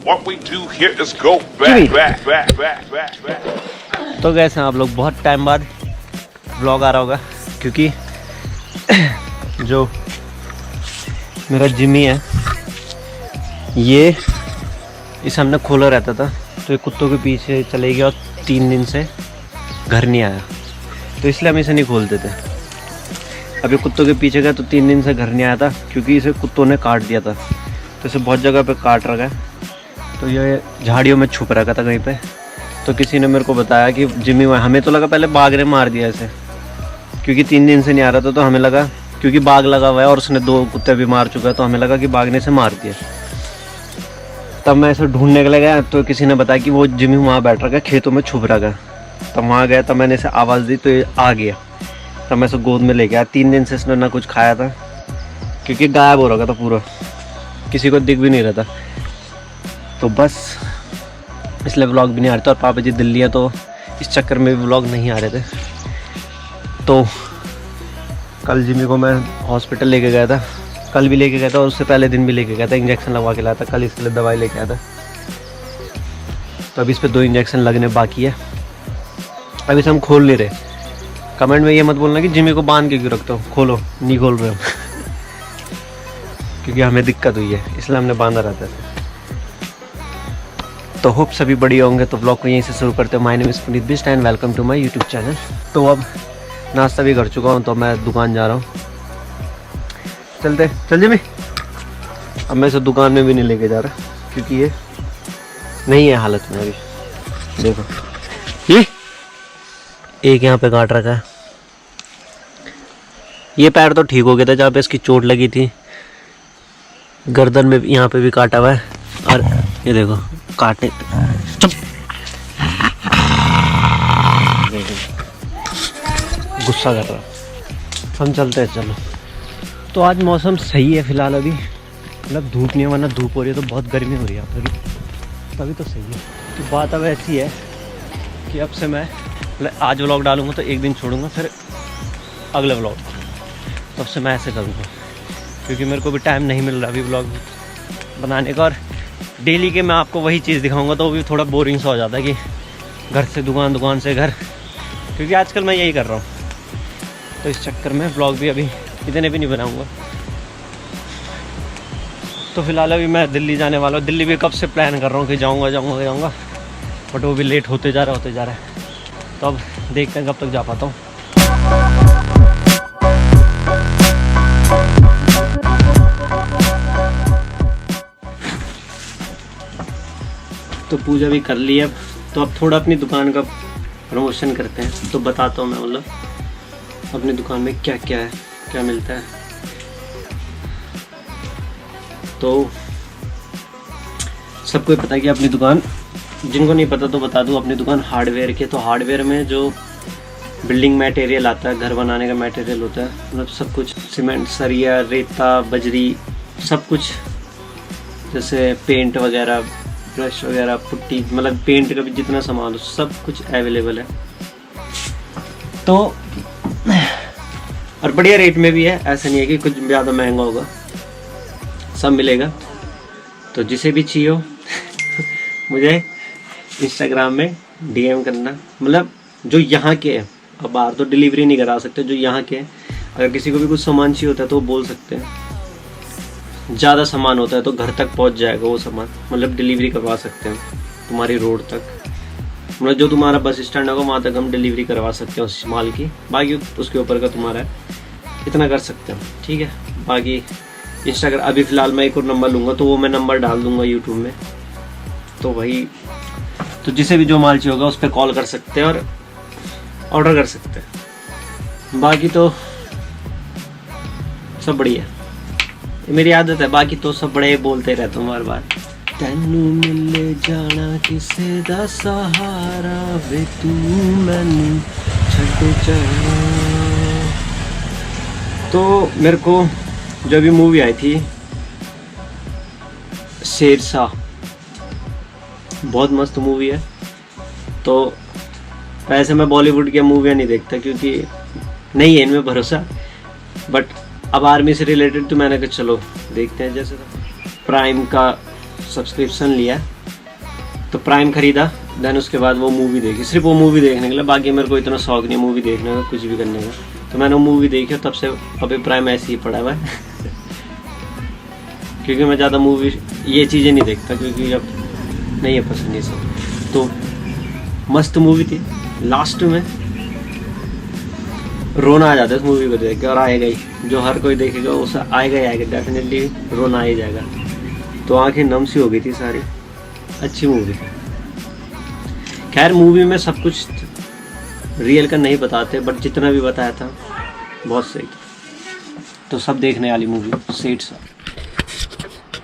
What we do here is go back. तो gas आप लोग बहुत टाइम बाद व्लॉग आ रहा होगा, क्योंकि जो मेरा जिमी है ये इस सामने खोला रहता था, तो ये कुत्तों के पीछे चले गया और 3 दिन से घर नहीं आया, तो इसलिए हम इसे नहीं खोलते थे। अभी कुत्तों के पीछे गया तो 3 दिन से घर नहीं आया था, क्योंकि इसे कुत्तों ने काट दिया था, तो इसे बहुत जगह पे काट रखा है। तो ये झाड़ियों में छुप रखा था कहीं पे, तो किसी ने मेरे को बताया कि जिमी, हमें तो लगा पहले बाघ ने मार दिया इसे, क्योंकि 3 दिन से नहीं आ रहा था, तो हमें लगा क्योंकि बाघ लगा हुआ है और उसने 2 कुत्ते भी मार चुका है, तो हमें लगा कि बाघ ने इसे मार दिया। तब मैं इसे ढूंढने के लिए गया, तो किसी ने बताया कि वो जिमी वहाँ बैठ रखा है, खेतों में छुप रखा है। तब वहाँ गया, तब मैंने इसे आवाज़ दी तो ये आ गया, तब मैं इसे गोद में ले गया। 3 दिन से इसने ना कुछ खाया था, क्योंकि गायब हो रखा था पूरा, किसी को दिख भी नहीं रहा था। तो बस इसलिए व्लॉग भी नहीं आ रहे थे, और पापा जी दिल्ली है तो इस चक्कर में भी व्लॉग नहीं आ रहे थे। तो कल जिमी को मैं हॉस्पिटल लेके गया था, कल भी लेके गया था और उससे पहले दिन भी लेके गया था, इंजेक्शन लगवा के लाया था। कल इसके लिए दवाई लेके आया था, तो अभी इस पर 2 इंजेक्शन लगने बाकी है। अभी से हम खोल नहीं रहे। कमेंट में ये मत बोलना कि जिमी को बांध के क्यों रखते हो, खोलो, नहीं खोल रहे हम क्योंकि हमें दिक्कत हुई है, इसलिए हमने बांधा रहता है। तो होप सभी बढ़िया होंगे। तो ब्लॉग को यहीं से शुरू करते हैं। My name is Puneet Bisht and welcome to my YouTube channel. तो अब नाश्ता भी कर चुका हूँ, तो मैं दुकान जा रहा हूँ। चल जिमी। अब मैं इसे दुकान में भी नहीं लेके जा रहा, क्योंकि ये नहीं है हालत में अभी। देखो ये एक यहाँ पे काट रखा है, ये पैर तो ठीक हो गया था जहाँ पे इसकी चोट लगी थी, गर्दन में यहाँ पे भी काटा हुआ है, और ये देखो काटने, चुप, गुस्सा कर रहा। हम चलते हैं, चलो। तो आज मौसम सही है फिलहाल, अभी मतलब धूप नहीं है, वरना धूप हो रही है तो बहुत गर्मी हो रही है अभी, तभी तो सही है। तो बात अब ऐसी है कि अब से मैं आज व्लॉग डालूंगा तो एक दिन छोड़ूंगा, फिर अगले व्लॉग, तो अब से मैं ऐसे करूँगा, क्योंकि मेरे को भी टाइम नहीं मिल रहा अभी व्लॉग बनाने का। और डेली के मैं आपको वही चीज़ दिखाऊंगा तो वो भी थोड़ा बोरिंग सा हो जाता है कि घर से दुकान, दुकान से घर, क्योंकि आजकल मैं यही कर रहा हूँ। तो इस चक्कर में व्लॉग भी अभी इतने भी नहीं बनाऊँगा। तो फिलहाल अभी मैं दिल्ली जाने वाला हूँ। दिल्ली भी कब से प्लान कर रहा हूँ कि जाऊँगा, बट वो भी लेट होते जा रहा है। तो अब देखते हैं कब तक जा पाता हूँ। तो पूजा भी कर ली है, तो अब थोड़ा अपनी दुकान का प्रमोशन करते हैं। तो बताता हूँ मैं, मतलब अपनी दुकान में क्या क्या है, क्या मिलता है। तो सबको पता है कि अपनी दुकान, जिनको नहीं पता तो बता दूँ, अपनी दुकान हार्डवेयर की। तो हार्डवेयर में जो बिल्डिंग मटेरियल आता है, घर बनाने का मटेरियल होता है, मतलब सब कुछ, सीमेंट, सरिया, रेता, बजरी, सब कुछ, जैसे पेंट वगैरह, ब्रश वगैरह, पुट्टी, मतलब पेंट का भी जितना सामान हो सब कुछ अवेलेबल है। तो और बढ़िया रेट में भी है, ऐसा नहीं है कि कुछ ज़्यादा महंगा होगा, सब मिलेगा। तो जिसे भी चाहिए हो मुझे इंस्टाग्राम में DM करना, मतलब जो यहाँ के हैं। अब बाहर तो डिलीवरी नहीं करा सकते, जो यहाँ के हैं, अगर किसी को भी कुछ सामान चाहिए होता है तो वो बोल सकते हैं। ज़्यादा सामान होता है तो घर तक पहुँच जाएगा वो सामान, मतलब डिलीवरी करवा सकते हैं तुम्हारी रोड तक, मतलब जो तुम्हारा बस स्टैंड होगा वहाँ तक हम डिलीवरी करवा सकते हैं उस माल की। बाकी उसके ऊपर का तुम्हारा इतना कर सकते हो, ठीक है। बाकी इंस्टाग्राम, अभी फ़िलहाल मैं एक और नंबर लूँगा, तो वो मैं नंबर डाल दूँगा यूट्यूब में, तो वही, तो जिसे भी जो माल चाहिए होगा उस पर कॉल कर सकते हैं और ऑर्डर कर सकते हैं। बाकी तो सब बढ़िया, मेरी आदत है, बाकी तो सब बड़े बोलते रहता हूँ बार बार। तेनू मिले जाना किसे दा सहारा वे, तू मैनू छड़ जाना। तो मेरे को जो भी मूवी आई थी शेरशाह, बहुत मस्त मूवी है। तो वैसे मैं बॉलीवुड की मूवियाँ नहीं देखता, क्योंकि नहीं है इनमें भरोसा, बट अब आर्मी से रिलेटेड तो मैंने कहा चलो देखते हैं। जैसे प्राइम का सब्सक्रिप्शन लिया, तो प्राइम खरीदा, देन उसके बाद वो मूवी देखी, सिर्फ वो मूवी देखने के लिए। बाकी मेरे को इतना शौक नहीं है मूवी देखने का, कुछ भी करने का। तो मैंने वो मूवी देखी और तब से अभी प्राइम ऐसे ही पड़ा हुआ है क्योंकि मैं ज़्यादा मूवी ये चीज़ें नहीं देखता, क्योंकि अब नहीं है पसंद ये सब। तो मस्त मूवी थी, लास्ट में रोना आ जाता है इस मूवी को देख के, और आएगा ही, जो हर कोई देखेगा उसे आएगा ही आएगा, डेफिनेटली रोना आ ही जाएगा। तो आंखें नम सी हो गई थी सारी, अच्छी मूवी थी। खैर मूवी में सब कुछ रियल का नहीं बताते, बट जितना भी बताया था बहुत सही था। तो सब देखने वाली मूवी सेट सा।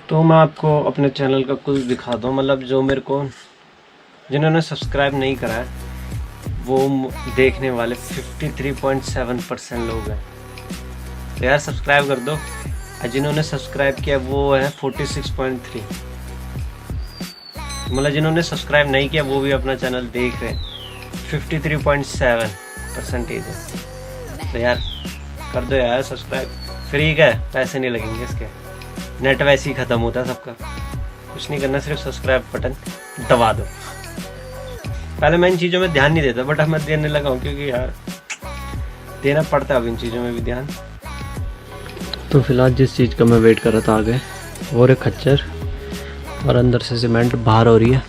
तो मैं आपको अपने चैनल का कुछ दिखा दूँ, मतलब जो मेरे को जिन्होंने सब्सक्राइब नहीं करा है वो देखने वाले 53.7% लोग हैं। तो यार सब्सक्राइब कर दो, और जिन्होंने सब्सक्राइब किया वो है 46.3। मतलब जिन्होंने सब्सक्राइब नहीं किया वो भी अपना चैनल देख रहे हैं, 53.7% है। तो यार कर दो यार सब्सक्राइब, फ्री का है, पैसे नहीं लगेंगे इसके, नेट वैसे ही ख़त्म होता है सबका, कुछ नहीं करना, सिर्फ सब्सक्राइब बटन दबा दो। पहले मैं इन चीज़ों में ध्यान नहीं देता, बट अब मैं देने लगा हूँ, क्योंकि यार देना पड़ता है अब इन चीज़ों में भी ध्यान। तो फिलहाल जिस चीज़ का मैं वेट कर रहा था आगे, और एक खच्चर और अंदर से सीमेंट बाहर हो रही है।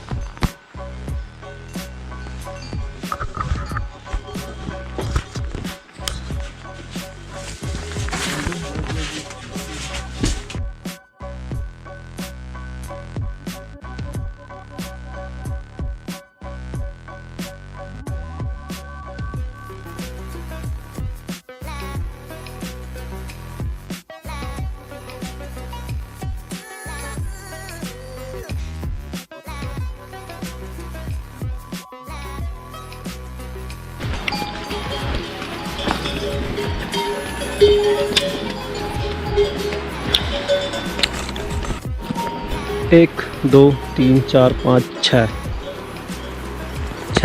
एक दो तीन चार पाँच छः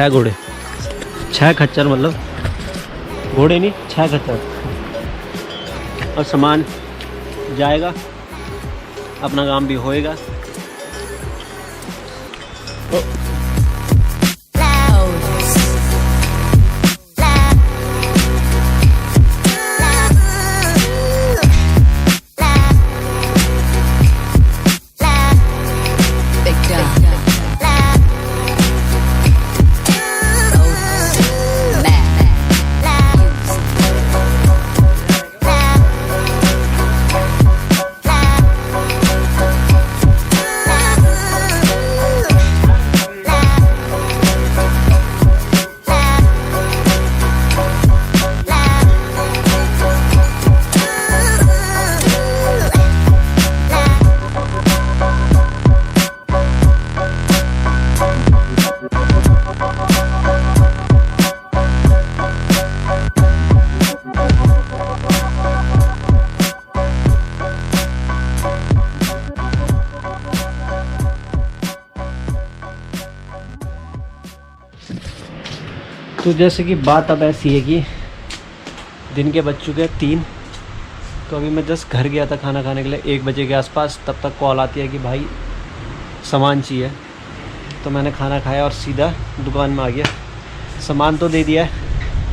घोड़े, 6 खच्चर, मतलब घोड़े नहीं 6 खच्चर। और सामान जाएगा, अपना काम भी होएगा। तो जैसे कि बात अब ऐसी है कि दिन के बज चुके 3, तो अभी मैं जस्ट घर गया था खाना खाने के लिए 1 बजे के आसपास। तब तक कॉल आती है कि भाई सामान चाहिए, तो मैंने खाना खाया और सीधा दुकान में आ गया। सामान तो दे दिया है,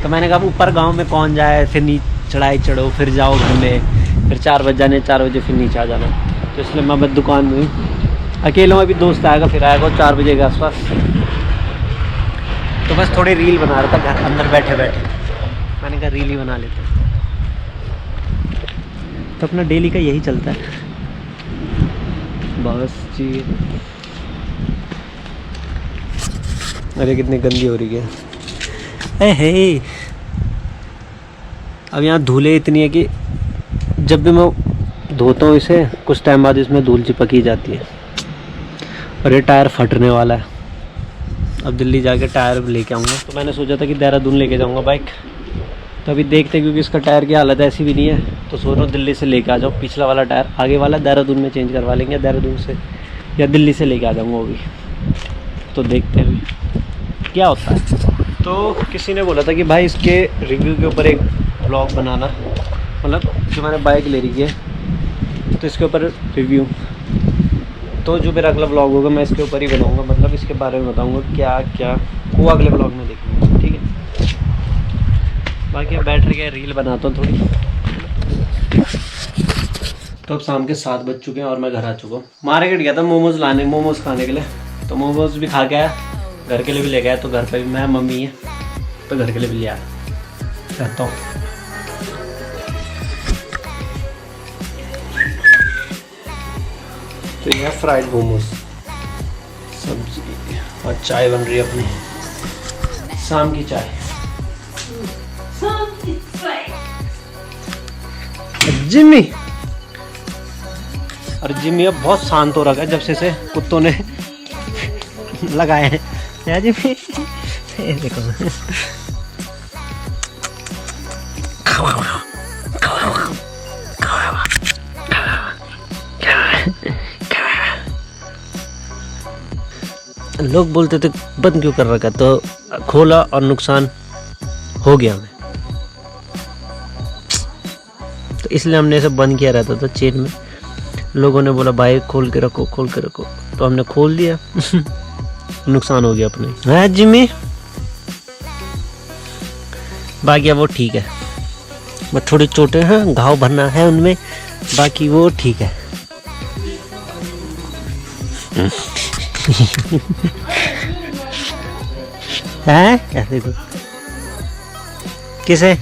तो मैंने कहा ऊपर गांव में कौन जाए, फिर नीचे चढ़ाई चढ़ो, फिर जाओ घर में, फिर 4 बज जाने, 4 बजे फिर नीचे आ जाना। तो इसलिए मैं बस दुकान में हूँ, अकेला हूँ। अभी दोस्त आएगा, फिर आएगा 4 बजे के आसपास। तो बस थोड़ी रील बना रहा था घर अंदर बैठे बैठे, मैंने कहा रील ही बना लेते हैं। तो अपना डेली का यही चलता है बस जी। अरे कितनी गंदी हो रही है, हे। अब यहाँ धूलें इतनी है कि जब भी मैं धोता हूँ इसे, कुछ टाइम बाद इसमें धूल चिपकी जाती है। और ये टायर फटने वाला है, अब दिल्ली जाके टायर लेके आऊँगा। तो मैंने सोचा था कि देहरादून लेके जाऊँगा बाइक, तो अभी देखते, क्योंकि इसका टायर की हालत ऐसी भी नहीं है, तो सोच रहा हूँ दिल्ली से लेके आ जाऊँ। पिछला वाला टायर आगे वाला देहरादून में चेंज करवा लेंगे, देहरादून से या दिल्ली से लेके आ जाऊँगा वो भी। तो देखते हैं क्या होता है। तो किसी ने बोला था कि भाई इसके रिव्यू के ऊपर एक ब्लॉग बनाना, मतलब जो मैंने बाइक ले रही है तो इसके ऊपर रिव्यू। तो जो मेरा अगला व्लॉग होगा मैं इसके ऊपर ही बनाऊंगा, मतलब इसके बारे में बताऊंगा क्या क्या, वो अगले व्लॉग में देखेंगे, ठीक है। बाकी अब बैठ के रील बनाता हूँ थोड़ी। तो अब शाम के 7 बज चुके हैं और मैं घर आ चुका हूँ। मार्केट गया था मोमोज खाने के लिए, तो मोमोज भी खा के आया, घर के लिए भी ले गया। तो घर पे भी मैं, मम्मी है, तो घर के लिए भी ले आया रहता हूँ। तो यह फ्राइड मोमोज सब्जी और चाय बन रही है अपनी शाम की चाय। जिम्मी, और जिम्मी अब बहुत शांत हो रखा है जब से कुत्तों ने लगाए हैं। यार जिम्मी ये देखो, लोग बोलते थे बंद क्यों कर रखा, तो खोला और नुकसान हो गया हमें, तो इसलिए हमने इसे बंद किया रहता था चेन में। लोगों ने बोला भाई खोल के रखो, खोल के रखो, तो हमने खोल दिया। नुकसान हो गया अपने। है जिम्मी, बाकी वो ठीक है, बस थोड़ी चोटें हैं, घाव भरना है उनमें, बाकी वो ठीक है। हैं ऐसे किसे